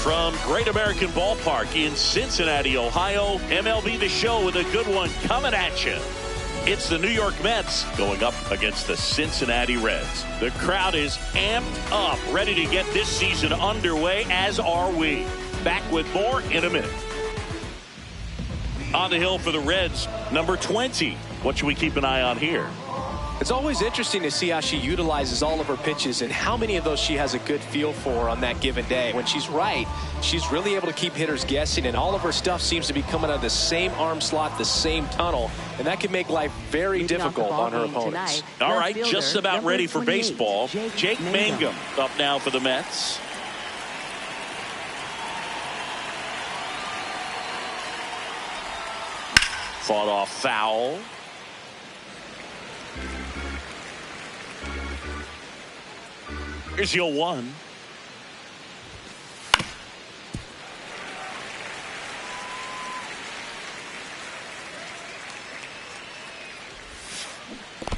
From Great American Ballpark in Cincinnati, Ohio, MLB The Show with a good one coming at you. It's the New York Mets going up against the Cincinnati Reds. The crowd is amped up, ready to get this season underway, as are we. Back with more in a minute. On the hill for the Reds, number 20. What should we keep an eye on here? It's always interesting to see how she utilizes all of her pitches and how many of those she has a good feel for on that given day. When she's right, she's really able to keep hitters guessing, and all of her stuff seems to be coming out of the same arm slot, the same tunnel, and that can make life very difficult on her opponents. All right, just about ready for baseball. Jake Mangum up now for the Mets. Fought off foul. Here's your 1.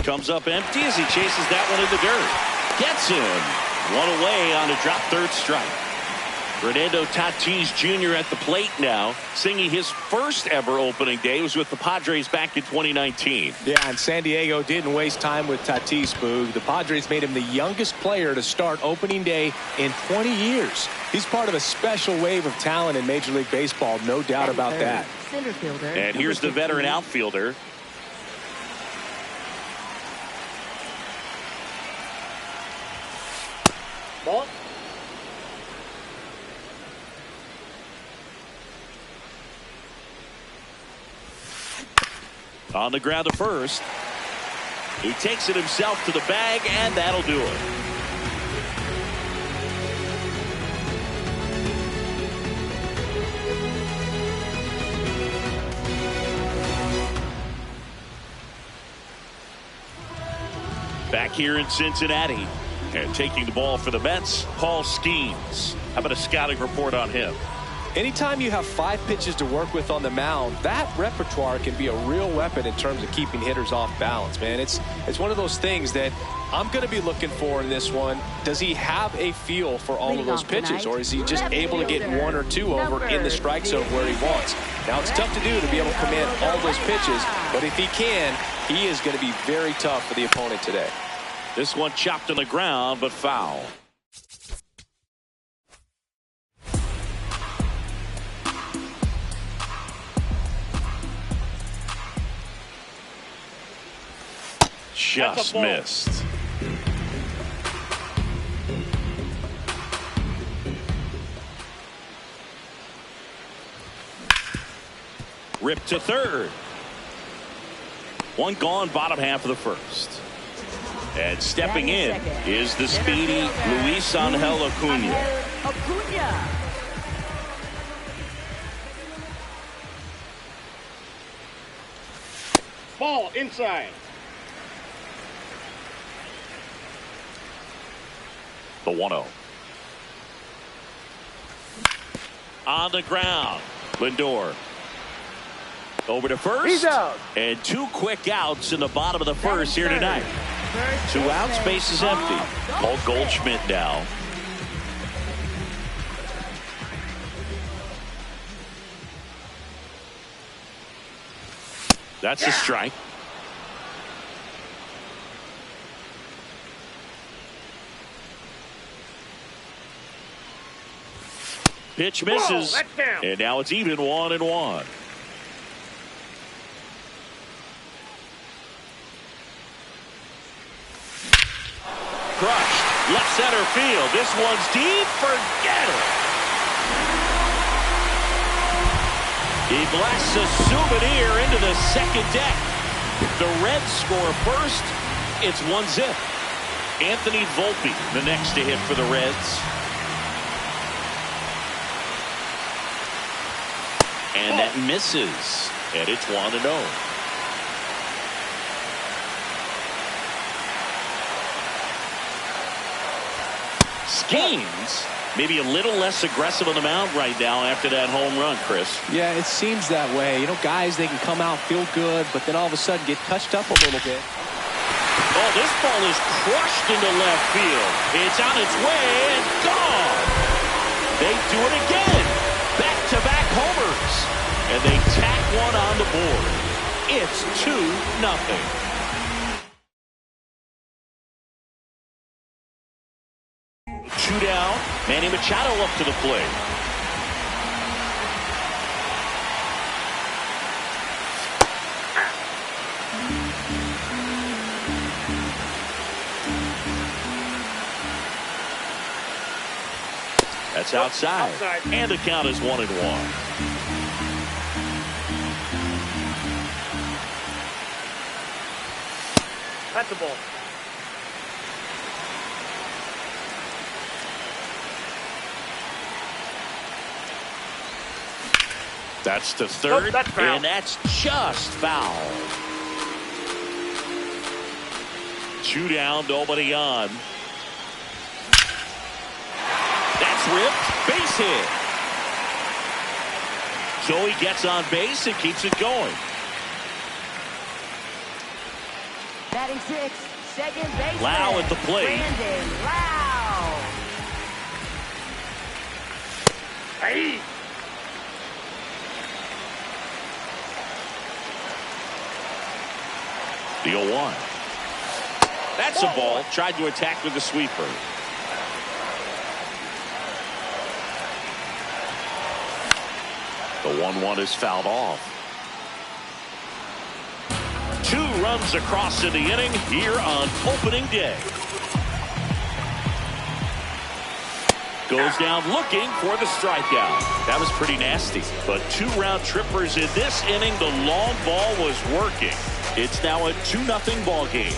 Comes up empty as he chases that one in the dirt. Gets him. One away on a drop third strike. Fernando Tatis Jr. at the plate now, singing his first ever opening day. It was with the Padres back in 2019. Yeah, and San Diego didn't waste time with Tatis, Boog. The Padres made him the youngest player to start opening day in 20 years. He's part of a special wave of talent in Major League Baseball, no doubt about that. Center fielder. And here's the veteran outfielder. Ball. On the ground to first. He takes it himself to the bag, and that'll do it. Back here in Cincinnati, and taking the ball for the Mets, Paul Skeens. How about a scouting report on him? Anytime you have 5 pitches to work with on the mound, that repertoire can be a real weapon in terms of keeping hitters off balance, man. It's one of those things that I'm going to be looking for in this one. Does he have a feel for all of those pitches, or is he just able to get 1 or 2 over in the strike zone where he wants? Now, it's tough to do to be able to command all those pitches, but if he can, he is going to be very tough for the opponent today. This one chopped on the ground, but foul. Just missed. Ripped to third. One gone, bottom half of the first. And stepping in is the speedy Luis Angel Acuna. Ball inside. The 1-0. On the ground. Lindor. Over to first. He's out. And 2 quick outs in the bottom of the first here tonight. 2 outs, base is empty. Paul Goldschmidt now. That's a strike. Pitch misses. And now it's even 1-1. Crushed. Left center field. This one's deep. Forget it. He blasts a souvenir into the second deck. The Reds score first. It's 1-0. Anthony Volpe, the next to hit for the Reds. And that misses. And it's 1-0. Schemes maybe a little less aggressive on the mound right now after that home run, Chris. Yeah, it seems that way. You know, guys, they can come out, feel good, but then all of a sudden get touched up a little bit. Oh, this ball is crushed into left field. It's on its way and gone. They do it again. Back-to-back homers. And they tack one on the board. It's 2-0. Two down. Manny Machado up to the plate. That's outside. And the count is 1-1. That's the ball. That's the third, that's foul. And that's just foul. 2 down, nobody on. That's ripped, base hit. Joey gets on base and keeps it going. Batting 6, second baseman. Lau at the plate. Brandon Lau. Hey. The 0-1. That's a ball. Tried to attack with the sweeper. The 1-1 is fouled off. 2 runs across in the inning here on opening day. Goes down looking for the strikeout. That was pretty nasty. But 2 round trippers in this inning. The long ball was working. It's now a 2-0 ball game.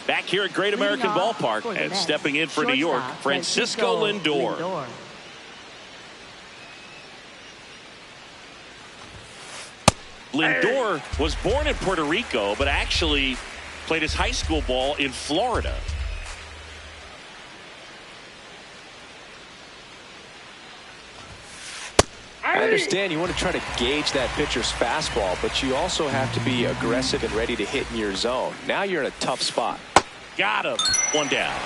Back here at Great American Ballpark and stepping in for New York, Francisco Lindor. Lindor was born in Puerto Rico, but actually played his high school ball in Florida. I understand you want to try to gauge that pitcher's fastball, but you also have to be aggressive and ready to hit in your zone. Now you're in a tough spot. Got him. 1 down.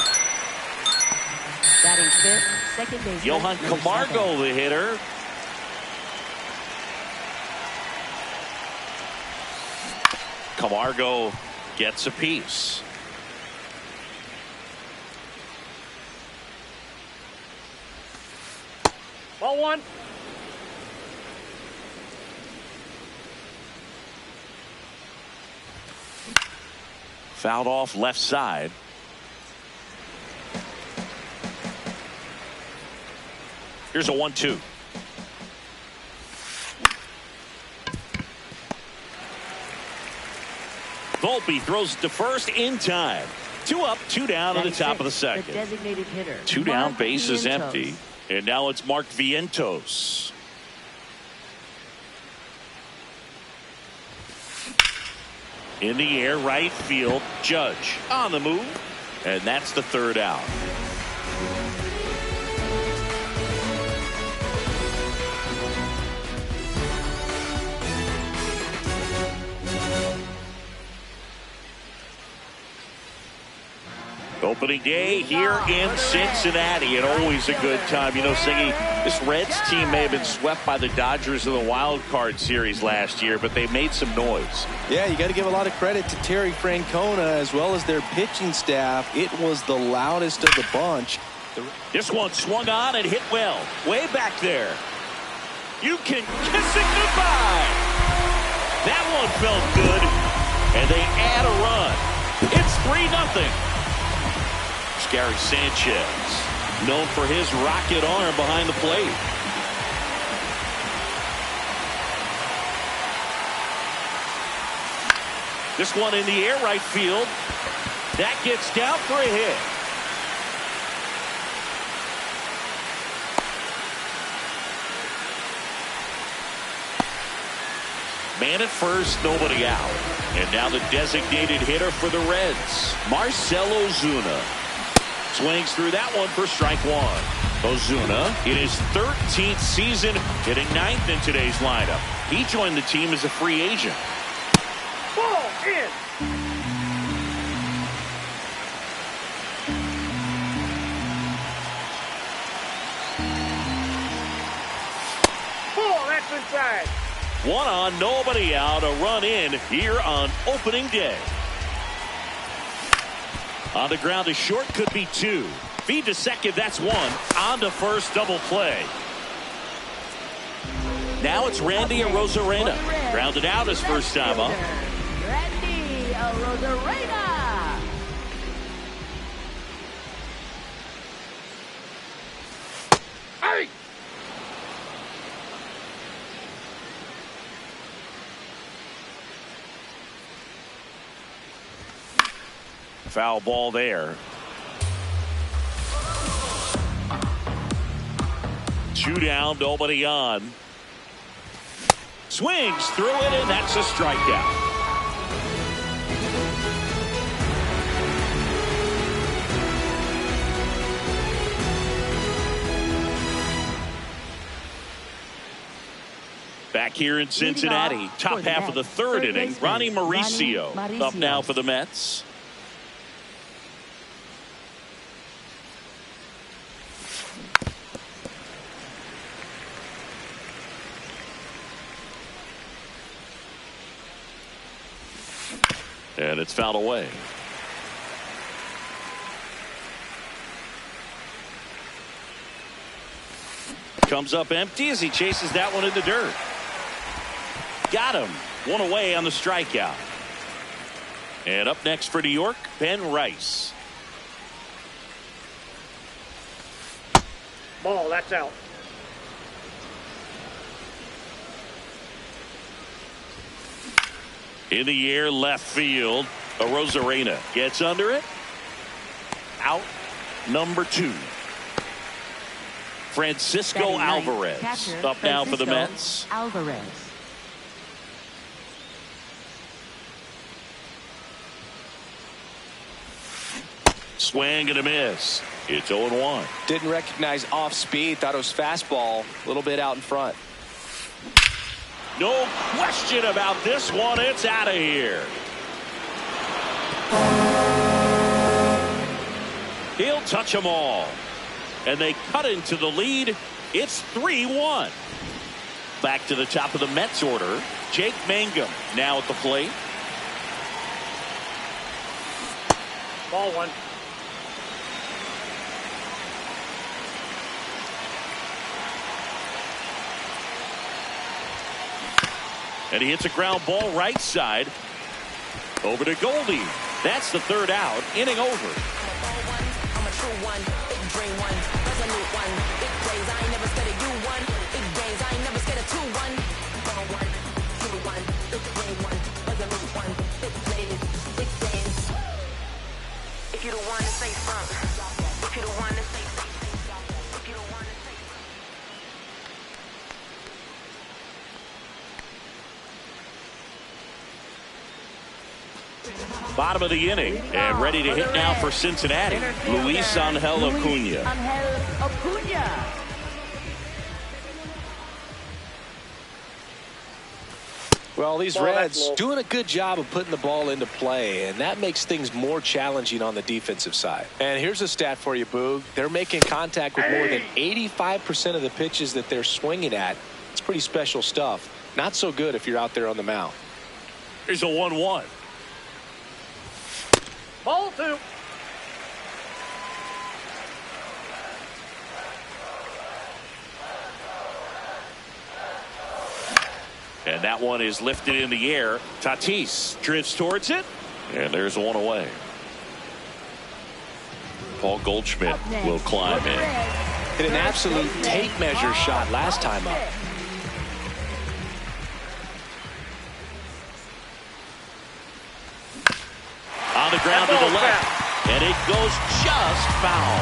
Batting 5th, second baseman. Johan Camargo, the hitter. Camargo gets a piece. Ball 1. Fouled off left side. Here's a 1-2. Volpe throws to first in time. 2 up, 2 down on the top of the second. The designated hitter. 2 down, Mark base is Vientos. empty. And now it's Mark Vientos. In the air, right field. Judge on the move. And that's the 3rd out. Opening day here in Cincinnati, and always a good time. You know, Siggy, this Reds team may have been swept by the Dodgers in the wild card series last year, but they made some noise. Yeah, you got to give a lot of credit to Terry Francona as well as their pitching staff. It was the loudest of the bunch. This one swung on and hit well. Way back there. You can kiss it goodbye. That one felt good. And they add a run. It's 3-0. Gary Sanchez known for his rocket arm behind the plate. This one in the air right field. That gets down for a hit. Man at first, nobody out. And now the designated hitter for the Reds, Marcell Ozuna. Swings through that one for strike one. Ozuna in his 13th season, hitting ninth in today's lineup. He joined the team as a free agent. Ball in. Ball, that's inside. One on, nobody out, a run in here on opening day. On the ground to short, could be two. Feed to second, that's one. On to first, double play. Now it's Randy Arozarena. Grounded out his first time up. Randy Arozarena. Hey! Foul ball there. Two down, nobody on. Swings through it, and that's a strikeout. Back here in Cincinnati, top half of the third inning, Ronnie Mauricio up now for the Mets. And it's fouled away. Comes up empty as he chases that one in the dirt. Got him. One away on the strikeout. And up next for New York, Ben Rice. Ball, that's out. In the air, left field. Arozarena gets under it. Out number two. Francisco Alvarez up now for the Mets. Alvarez. Swing and a miss. It's 0-1. Didn't recognize off speed. Thought it was fastball. A little bit out in front. No question about this one. It's out of here. He'll touch them all. And they cut into the lead. It's 3-1. Back to the top of the Mets order. Jake Mangum now at the plate. Ball one. And he hits a ground ball right side. Over to Goldie. That's the third out. Inning over. Bottom of the inning, and ready to hit now for Cincinnati, Luis Angel Acuna. Well, these Reds doing a good job of putting the ball into play, and that makes things more challenging on the defensive side. And here's a stat for you, Boog. They're making contact with more than 85% of the pitches that they're swinging at. It's pretty special stuff. Not so good if you're out there on the mound. Here's a 1-1. Ball two. And that one is lifted in the air. Tatis drifts towards it. And there's one away. Paul Goldschmidt will climb in. Hit an absolute tape measure shot last time up. On the ground to the left. And it goes just foul.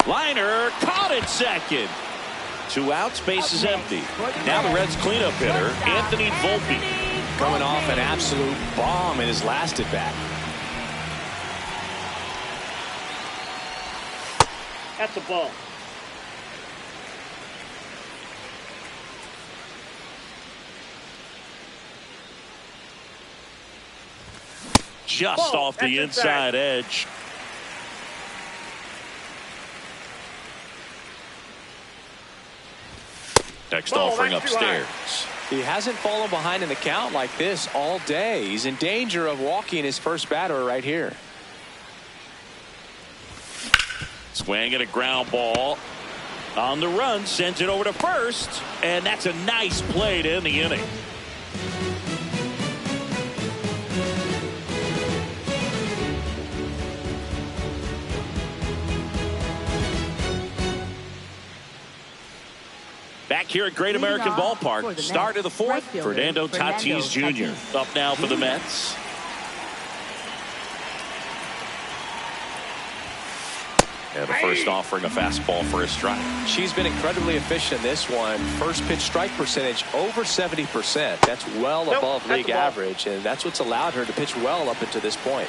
Liner caught it second. 2 outs, base is empty. Now the Reds cleanup hitter, Anthony Volpe. Coming off an absolute bomb in his last at bat. That's a ball. Just off the inside edge. Next offering upstairs. He hasn't fallen behind in the count like this all day. He's in danger of walking his first batter right here. Swing at a ground ball. On the run, sends it over to first. And that's a nice play to end the inning. Back here at Great American Ballpark, start of the fourth, Fernando Tatis Jr. up now for the Mets. And the first offering a fastball for a strike. She's been incredibly efficient in this one. First pitch strike percentage over 70%. That's well above league average, and that's what's allowed her to pitch well up until this point.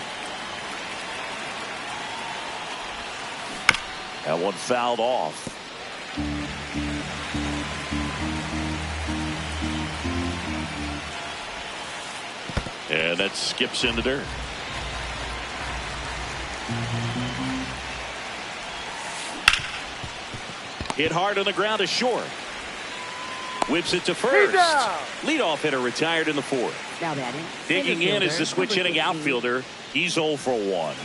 That one fouled off. And that skips into dirt. Hit hard on the ground to short. Whips it to first. Leadoff hitter retired in the fourth. Now batting. Digging in is the switch hitting outfielder. He's 0 for 1.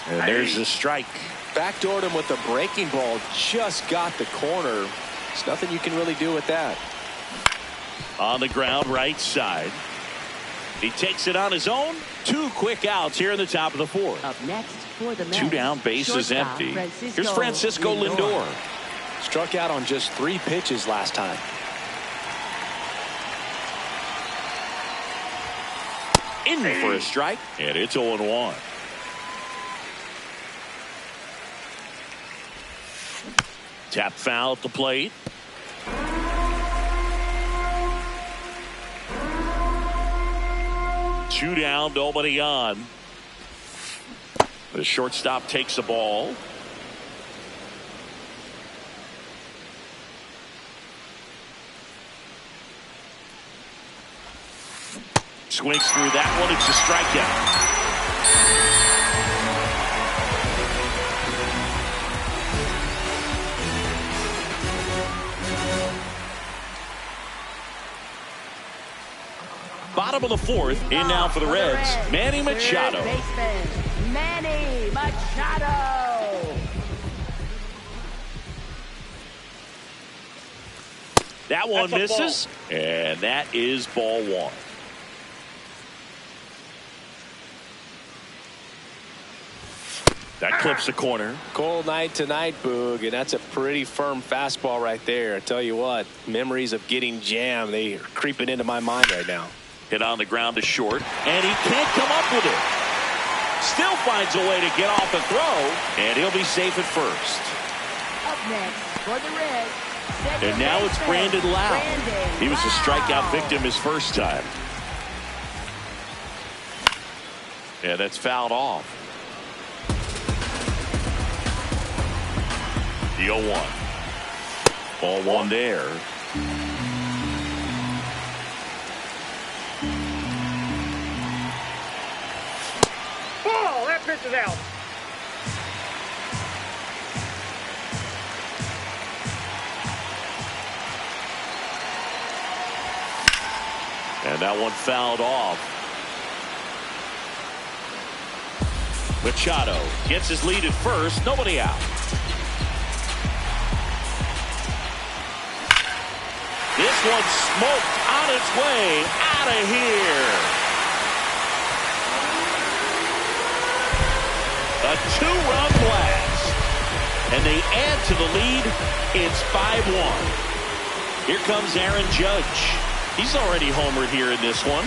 And there's the strike. Backdoored him with the breaking ball. Just got the corner. There's nothing you can really do with that. On the ground right side. He takes it on his own. 2 quick outs here in the top of the fourth. Up next for the Mets. 2 down, base is empty. Here's Francisco Lindor. Struck out on just 3 pitches last time. In for a strike, and it's 0-1. Tap foul at the plate. Two down, nobody on. The shortstop takes the ball. Swings through that one. It's a strikeout. Bottom of the fourth, in now for the Reds, Manny Machado. Manny Machado. That one misses, and that is ball 1. That clips the corner. Cold night tonight, Boog, and that's a pretty firm fastball right there. I tell you what, memories of getting jammed, they are creeping into my mind right now. Hit on the ground to short, and he can't come up with it. Still finds a way to get off and throw, and he'll be safe at first. Up next for the Reds. And now it's Brandon Lau. He was a strikeout victim his first time. Yeah, that's fouled off. The 0-1. Ball 1 there. Ball, that pitch is out. And that one fouled off. Machado gets his lead at first. Nobody out. one smoked on its way out of here. A two-run blast. And they add to the lead. It's 5-1. Here comes Aaron Judge. He's already homered here in this one.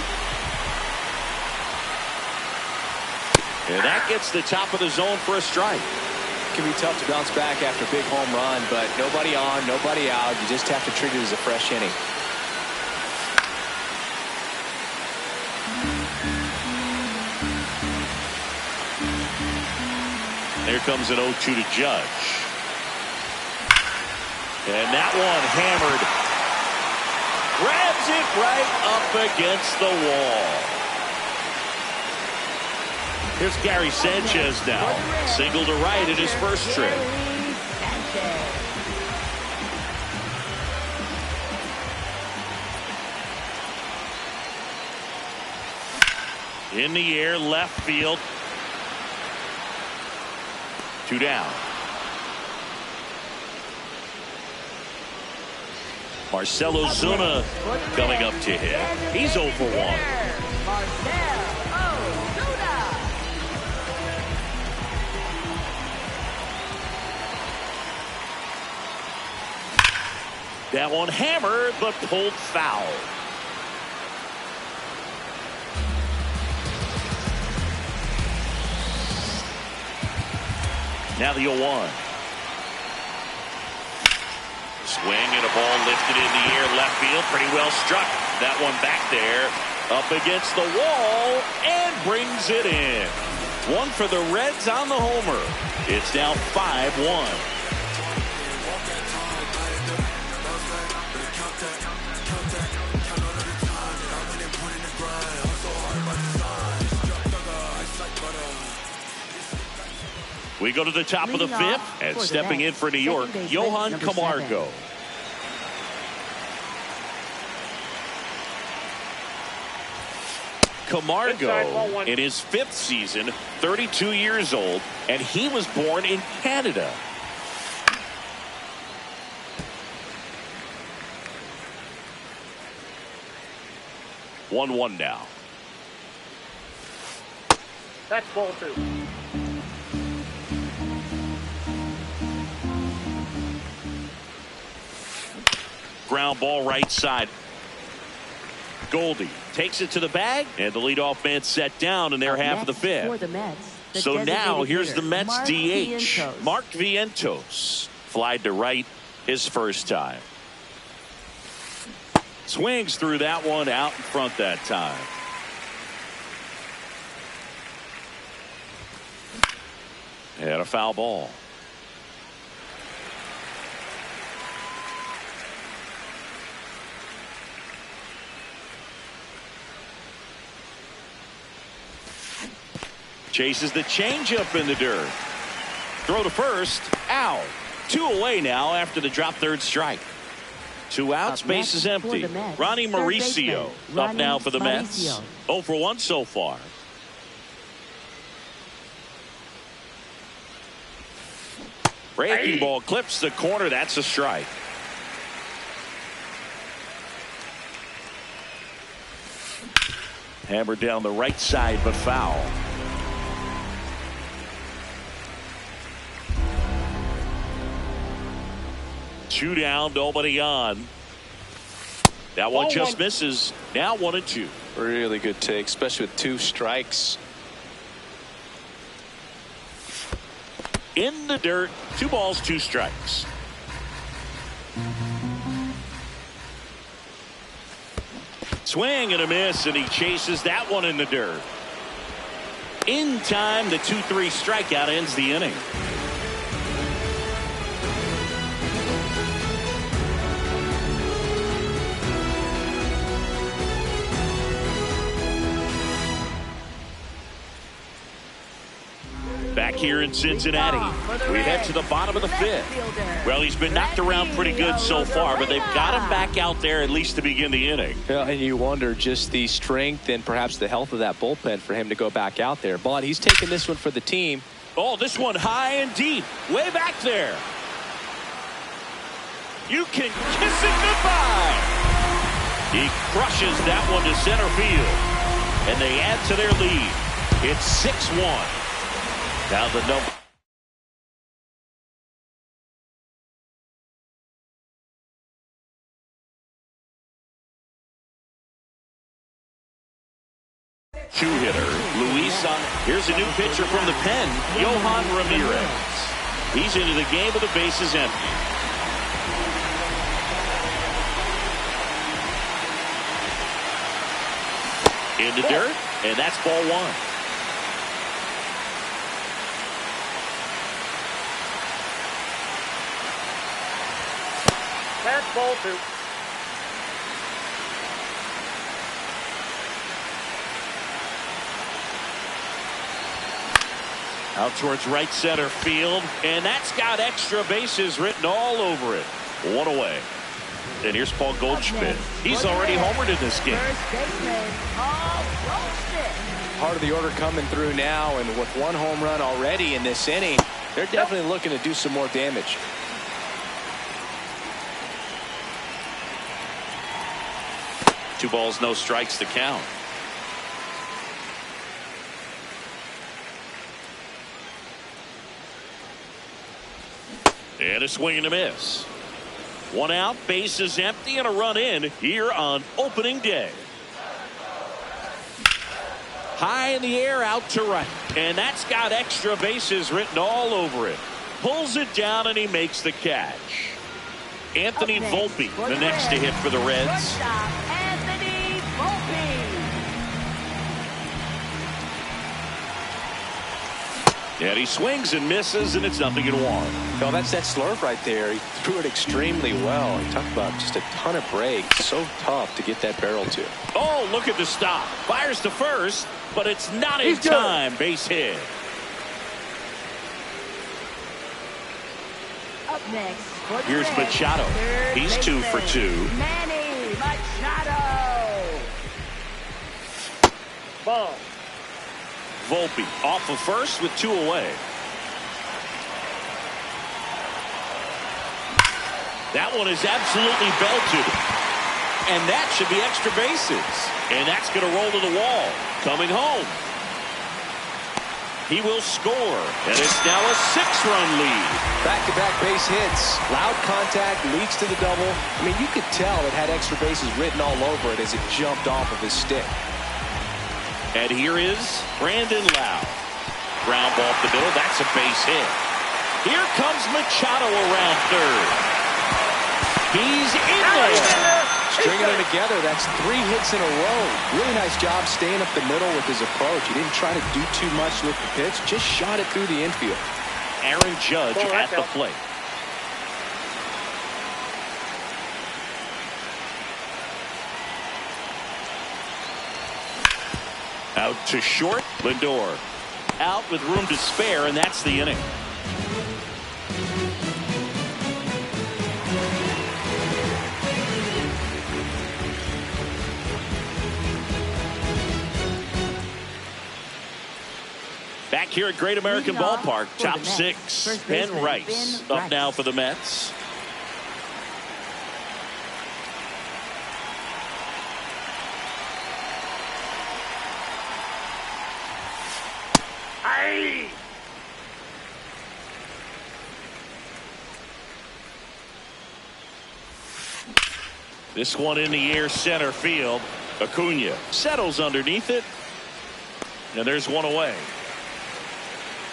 And that gets the top of the zone for a strike. It can be tough to bounce back after a big home run, but nobody on, nobody out. You just have to treat it as a fresh inning. There comes an 0-2 to Judge. And that one hammered. Grabs it right up against the wall. Here's Gary Sanchez now. Single to right in his first trip. In the air, left field. 2 down. Marcell Ozuna coming up to hit. He's 0 for 1. Marcell Ozuna. That one hammered but pulled foul. Now the 0-1. Swing and a ball lifted in the air left field. Pretty well struck. That one back there up against the wall and brings it in. One for the Reds on the homer. It's now 5-1. We go to the top of the fifth, and stepping in for New York, Johan Camargo. Camargo, in his 5th season, 32 years old, and he was born in Canada. One now. That's ball 2. Ground ball right side. Goldie takes it to the bag, and the leadoff man set down in their half of the 5th. So now here's the Mets DH, Mark Vientos. Flied to right his first time. Swings through that one out in front that time. And a foul ball. Chases the changeup in the dirt. Throw to first. Out. 2 away now after the drop third strike. 2 outs. Base is empty. Ronnie Mauricio up now for the Mets. 0 for 1 so far. Breaking ball clips the corner. That's a strike. Hammered down the right side, but foul. Two down, nobody on. That one just misses. Now 1-2. Really good take, especially with 2 strikes. In the dirt, 2 balls, 2 strikes. Swing and a miss, and he chases that one in the dirt. In time, the 2-3 strikeout ends the inning. Back here in Cincinnati, we head to the bottom of the 5th. Well, he's been knocked around pretty good so far, but they've got him back out there at least to begin the inning. Yeah, and you wonder just the strength and perhaps the health of that bullpen for him to go back out there. But he's taking this one for the team. Oh, this one high and deep, way back there. You can kiss it goodbye. He crushes that one to center field. And they add to their lead. It's 6-1. Now the number. Two-hitter, Luis. Here's a new pitcher from the pen, Yohan Ramirez. He's into the game with the bases empty. In the dirt, and that's ball one. That's ball two. Out towards right center field, and that's got extra bases written all over it. One away. And here's Paul Goldschmidt. He's already homered in this game. First baseman, Paul Goldschmidt. Part of the order coming through now, and with one home run already in this inning, they're definitely looking to do some more damage. Two balls, no strikes to count. And a swing and a miss. One out, bases empty, and a run in here on opening day. High in the air, out to right. And that's got extra bases written all over it. Pulls it down, and he makes the catch. Anthony Volpe, the next to hit for the Reds. Shortstop, Anthony Volpe. And he swings and misses, and it's 0-1. Well, that's that slurve right there. He threw it extremely well. He talked about just a ton of break. So tough to get that barrel to. Oh, look at the stop. Fires to first, but it's not in time. Base hit. Up next, for the Here's Reds, Machado. third He's 2 for 2. Manny Machado. Ball. Volpe off of first with 2 away. That one is absolutely belted. And that should be extra bases. And that's going to roll to the wall. Coming home. He will score. And it's now a 6-run lead. Back-to-back base hits. Loud contact leads to the double. I mean, you could tell it had extra bases written all over it as it jumped off of his stick. And here is Brandon Lau. Ground ball up the middle. That's a base hit. Here comes Machado around third. He's in there. Stringing them together, that's 3 hits in a row. Really nice job staying up the middle with his approach. He didn't try to do too much with the pitch, just shot it through the infield. Aaron Judge at the plate. Out to short, Lindor. Out with room to spare, and that's the inning. Back here at Great American Ballpark, top 6, Ben Rice up now for the Mets. Aye. This one in the air, center field. Acuna settles underneath it. And there's one away.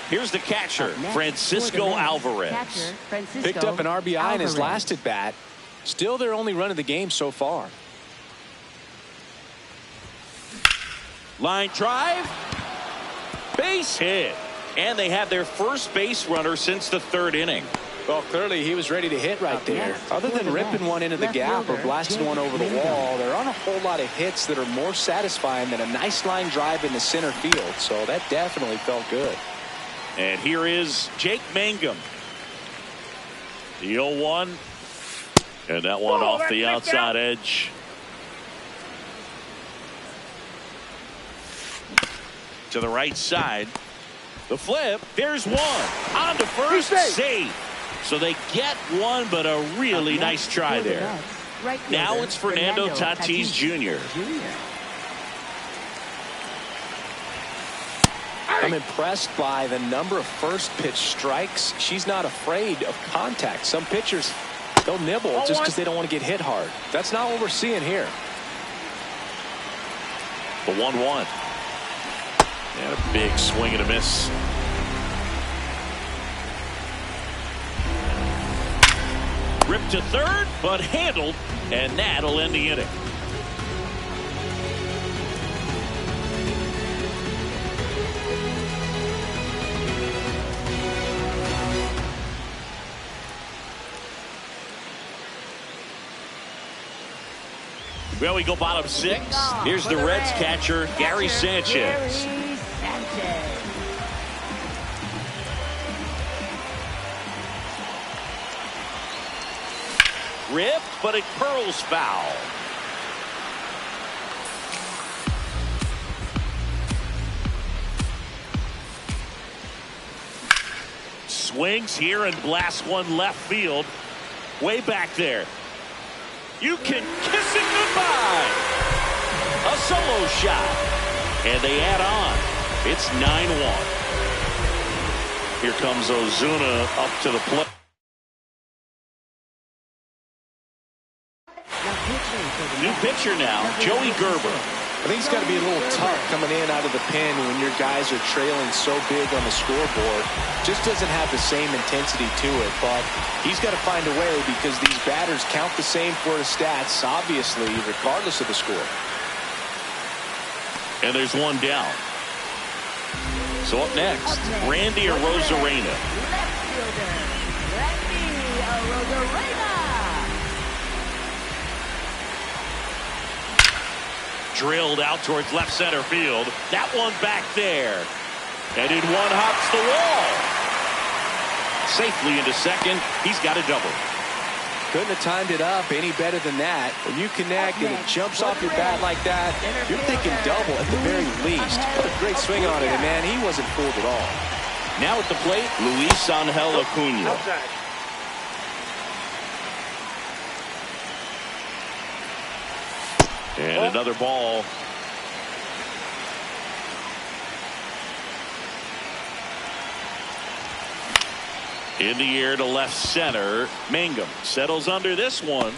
Here's the catcher, Francisco Alvarez. Picked up an RBI in his last at bat. Still their only run of the game so far. Line drive. Base hit. And they have their first base runner since the 3rd inning. Well, clearly he was ready to hit right there. Other than ripping one into the gap or blasting one over the wall, there aren't a whole lot of hits that are more satisfying than a nice line drive in the center field. So that definitely felt good. And here is Jake Mangum. The 0-1. And that one off the outside edge. To the right side. The flip. There's one. On to first. Safe. So they get one, but a really nice try there. Right fielder, Now it's Fernando Tatis Jr. I'm impressed by the number of first pitch strikes. She's not afraid of contact. Some pitchers, they'll nibble just because they don't want to get hit hard. That's not what we're seeing here. The 1-1. And a big swing and a miss. Ripped to third, but handled, and that'll end the inning. Well, we go bottom 6. Here's the Reds catcher, Gary Sanchez. Ripped, but it curls foul. Swings here and blasts one left field. Way back there. You can kiss it goodbye. A solo shot. And they add on. It's 9-1. Here comes Ozuna up to the plate. New pitcher now, Joey Gerber. I think it's got to be a little tough coming in out of the pen when your guys are trailing so big on the scoreboard. Just doesn't have the same intensity to it, but he's got to find a way because these batters count the same for his stats, obviously, regardless of the score. And there's one down. So up next, Randy Arozarena. Left fielder, Randy Arozarena. Drilled out towards left center field. That one back there. And in one hops the wall. Safely into second. He's got a double. Couldn't have timed it up any better than that. When you connect and it jumps off your bat like that, you're thinking double at the very least. What a great swing on it, and man, he wasn't fooled at all. Now at the plate, Luis Angel Acuna. Outside. And another ball. In the air to left center. Mangum settles under this one.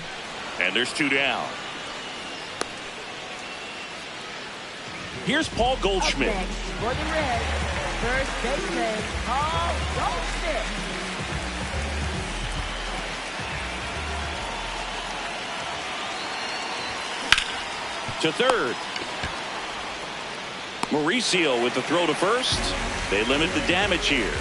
And there's two down. Here's Paul Goldschmidt. Up next for the Reds, first baseman Paul Goldschmidt. To third. Mauricio with the throw to first. They limit the damage here.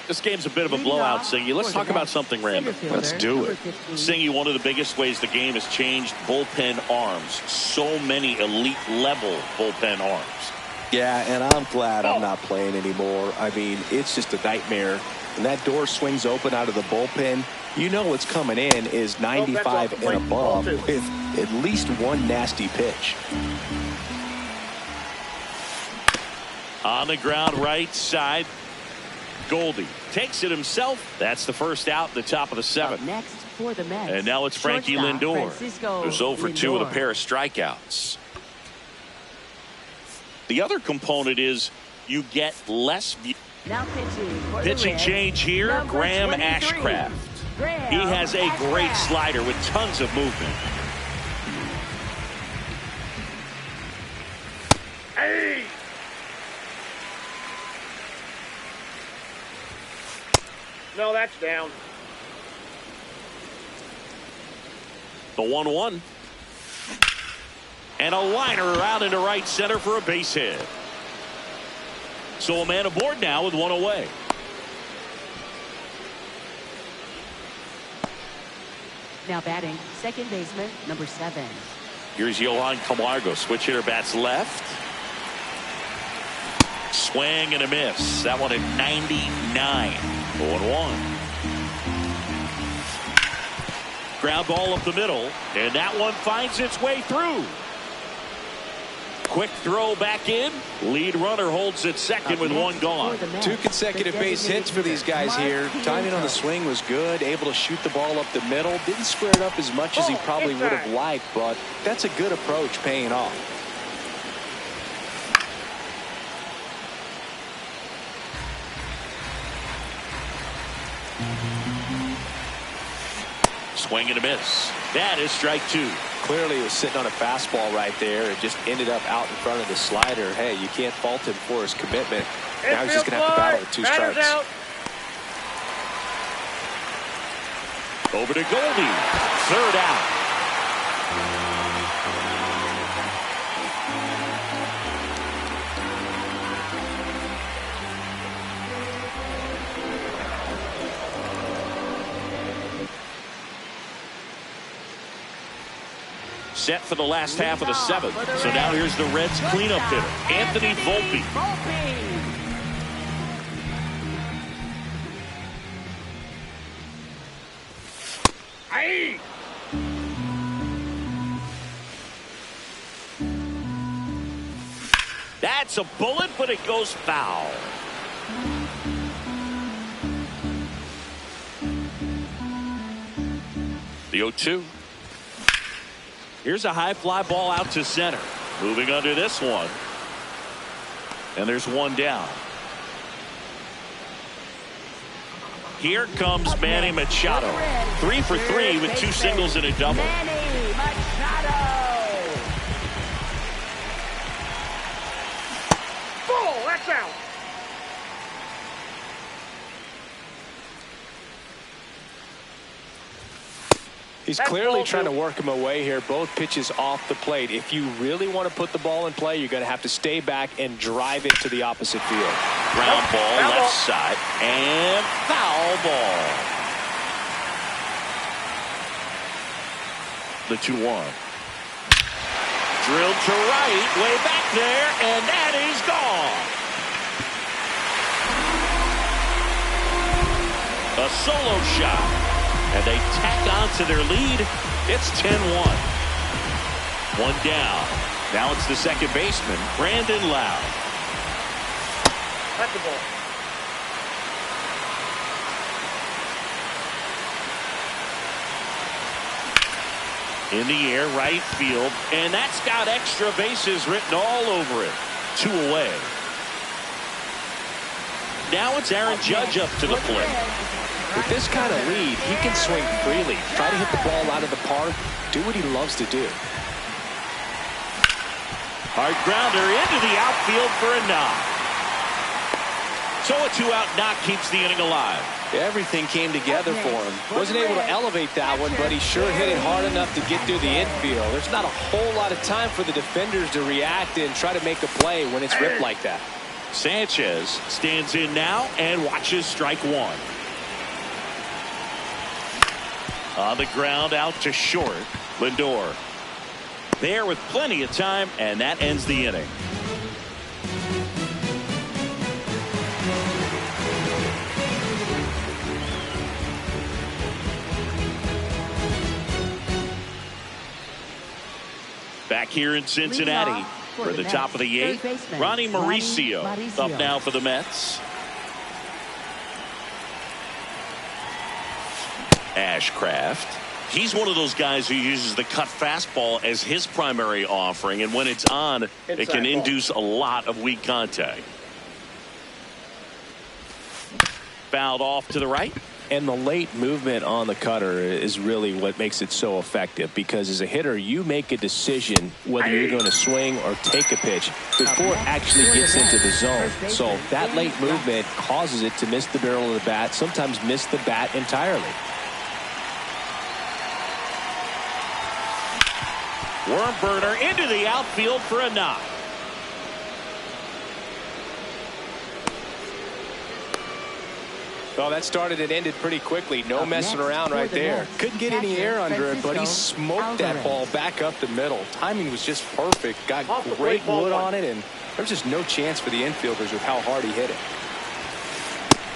This game's a bit of a blowout, Singy. Let's talk about something random. Let's do it. Singy, one of the biggest ways the game has changed, bullpen arms. So many elite level bullpen arms. Yeah, and I'm glad I'm not playing anymore. I mean, it's just a nightmare. When that door swings open out of the bullpen, you know what's coming in is 95 and above with at least one nasty pitch. On the ground right side. Goldie takes it himself. That's the first out, the top of the seventh. Up next for the Mets, And now it's Frankie shortstop, Lindor. Francisco Who's 0 for 2 with a Lindor. pair of strikeouts. The other component is you get less. Now pitching Pitching Reds, change here, number Graham 23, Ashcraft. Graham He has a great Ashcraft. slider with tons of movement. Hey! No, that's down. The 1-1. And a liner around into right center for a base hit. So a man aboard now with one away. Now batting, second baseman, number 7. Here's Johan Camargo. Switch hitter bats left. Swing and a miss. That one at 99. 0-1. Ground ball up the middle. And that one finds its way through. Quick throw back in. Lead runner holds at second with one gone. 2 consecutive base hits for these guys here. Timing on the swing was good. Able to shoot the ball up the middle. Didn't square it up as much as he probably would have liked, but that's a good approach, paying off. Swing and a miss. That is strike 2. Clearly, he was sitting on a fastball right there and just ended up out in front of the slider. Hey, you can't fault him for his commitment. Now he's just going to have to battle with 2 strikes. Out. Over to Goldie. Third out. Set for the last half of the 7th. So now here's the Reds cleanup hitter, Anthony Volpe. Hey! That's a bullet, but it goes foul. The 0-2. Here's a high fly ball out to center. Moving under this one. And there's one down. Here comes Manny Machado. 3 for 3 with 2 singles and a double. Manny Machado. Ball, that's out. He's clearly trying to work him away here. Both pitches off the plate. If you really want to put the ball in play, you're going to have to stay back and drive it to the opposite field. Ground ball, left side, and foul ball. The 2-1. Drilled to right, way back there, and that is gone. A solo shot. And they tack on to their lead. It's 10-1. One down. Now it's the second baseman, Brandon Lowe. That's the ball. In the air, right field. And that's got extra bases written all over it. 2 away. Now it's Aaron Judge up to the plate. With this kind of lead, he can swing freely, try to hit the ball out of the park, do what he loves to do. Hard grounder into the outfield for a knock. So a 2-out knock keeps the inning alive. Everything came together for him. Wasn't able to elevate that one, but he sure hit it hard enough to get through the infield. There's not a whole lot of time for the defenders to react and try to make a play when it's ripped like that. Sanchez stands in now and watches strike 1. On the ground out to short. Lindor there with plenty of time, and that ends the inning. Back here in Cincinnati for the top of the 8th, Ronnie Mauricio up now for the Mets. Ashcraft. He's one of those guys who uses the cut fastball as his primary offering, and when it's on, it can induce a lot of weak contact. Fouled off to the right. And the late movement on the cutter is really what makes it so effective, because as a hitter, you make a decision whether you're going to swing or take a pitch before it actually gets into the zone. So that late movement causes it to miss the barrel of the bat, sometimes miss the bat entirely. Worm burner into the outfield for a knock. Well, that started and ended pretty quickly. No messing around right there. Couldn't get any air under it, but he smoked that ball back up the middle. Timing was just perfect. Got great wood on it, and there's just no chance for the infielders with how hard he hit it.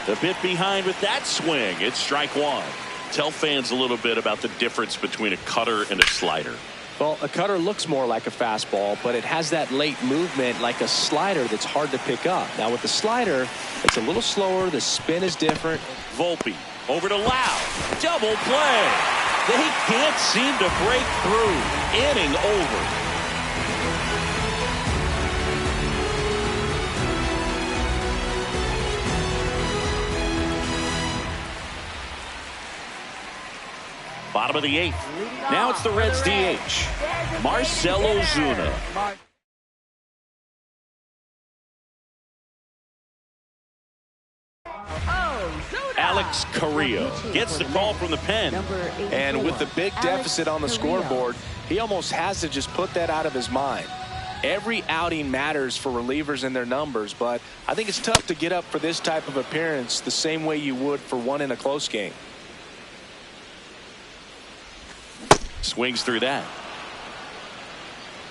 The bit behind with that swing. It's strike 1. Tell fans a little bit about the difference between a cutter and a slider. Well, a cutter looks more like a fastball, but it has that late movement like a slider that's hard to pick up. Now with the slider, it's a little slower. The spin is different. Volpe over to Lau. Double play. They can't seem to break through. Inning over. Bottom of the 8th. Now it's the Reds DH, Marcell Ozuna. Alex Carrillo gets the call from the pen. And with the big deficit on the scoreboard, he almost has to just put that out of his mind. Every outing matters for relievers and their numbers, but I think it's tough to get up for this type of appearance the same way you would for one in a close game. Swings through that.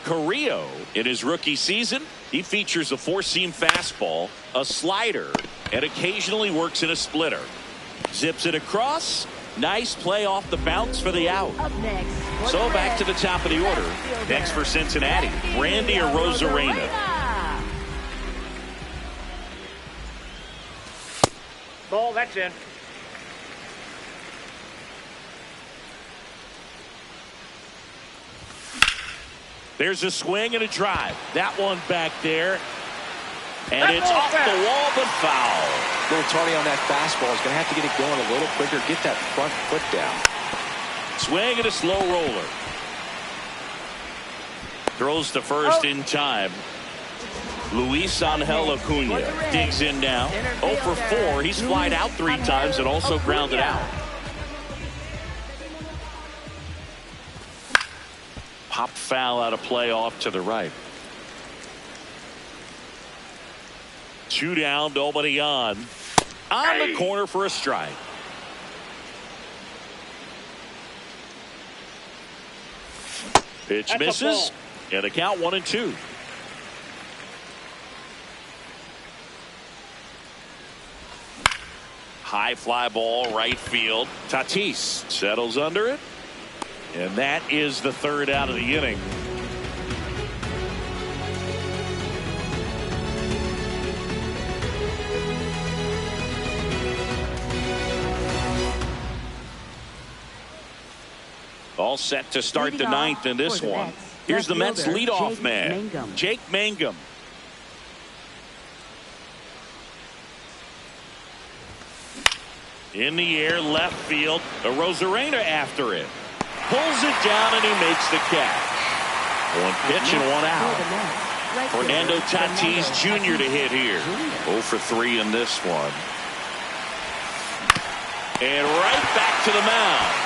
Carrillo, in his rookie season, he features a four-seam fastball, a slider, and occasionally works in a splitter. Zips it across. Nice play off the bounce for the out. Up next, So back to the top of the order. Next for Cincinnati, Randy Arozarena. Ball, that's in. There's a swing and a drive. That one back there. And it's off the wall, but foul. A little tardy on that fastball. He's going to have to get it going a little quicker. Get that front foot down. Swing and a slow roller. Throws to first in time. Luis Angel Acuna digs in now. 0 for 4. He's flied out 3 times and also grounded out. Popped foul out of play off to the right. 2 down, nobody on. On the corner for a strike. Pitch misses. And the count 1-2. High fly ball, right field. Tatis settles under it. And that is the 3rd out of the inning. All set to start the 9th in this one. Here's the Mets leadoff man, Jake Mangum. In the air, left field. Arozarena after it. Pulls it down and he makes the catch. 1 pitch and 1 out. Fernando Tatis Jr. to hit here. 0 for 3 in this one. And right back to the mound.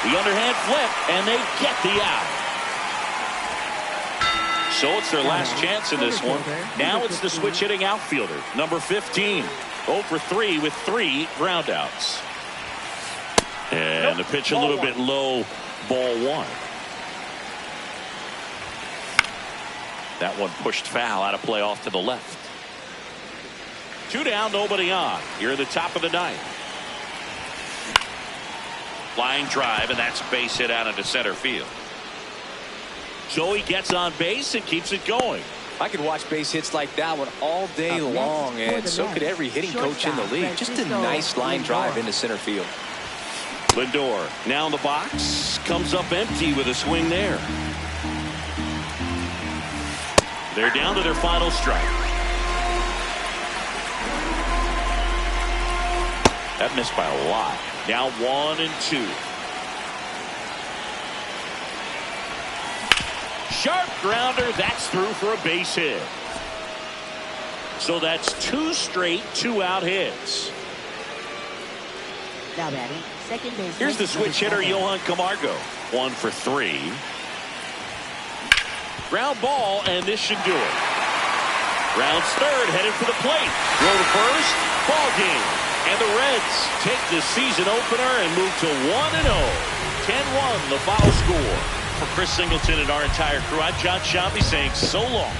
The underhand flip, and they get the out. So it's their last chance in this one. Now it's the switch hitting outfielder, number 15. 0 for 3 with 3 groundouts. And the pitch a little bit low, ball 1. That one pushed foul out of play off to the left. 2 down, nobody on. Here at the top of the 9th. Flying drive, and that's base hit out into center field. So he gets on base and keeps it going. I could watch base hits like that one all day long, and so could every hitting coach in the league. Just a nice line drive into center field. Lindor now in the box, comes up empty with a swing there. They're down to their final strike. That missed by a lot. Now 1-2. Sharp grounder. That's through for a base hit. So that's 2 straight 2-out hits. Now batting, second base. Here's the switch hitter, Johan Camargo. 1 for 3. Ground ball, and this should do it. Rounds third, headed for the plate. Throw to first. Ball game. And the Reds take the season opener and move to 1-0. 10-1 the final score. For Chris Singleton and our entire crew, I'm John Shambi saying so long.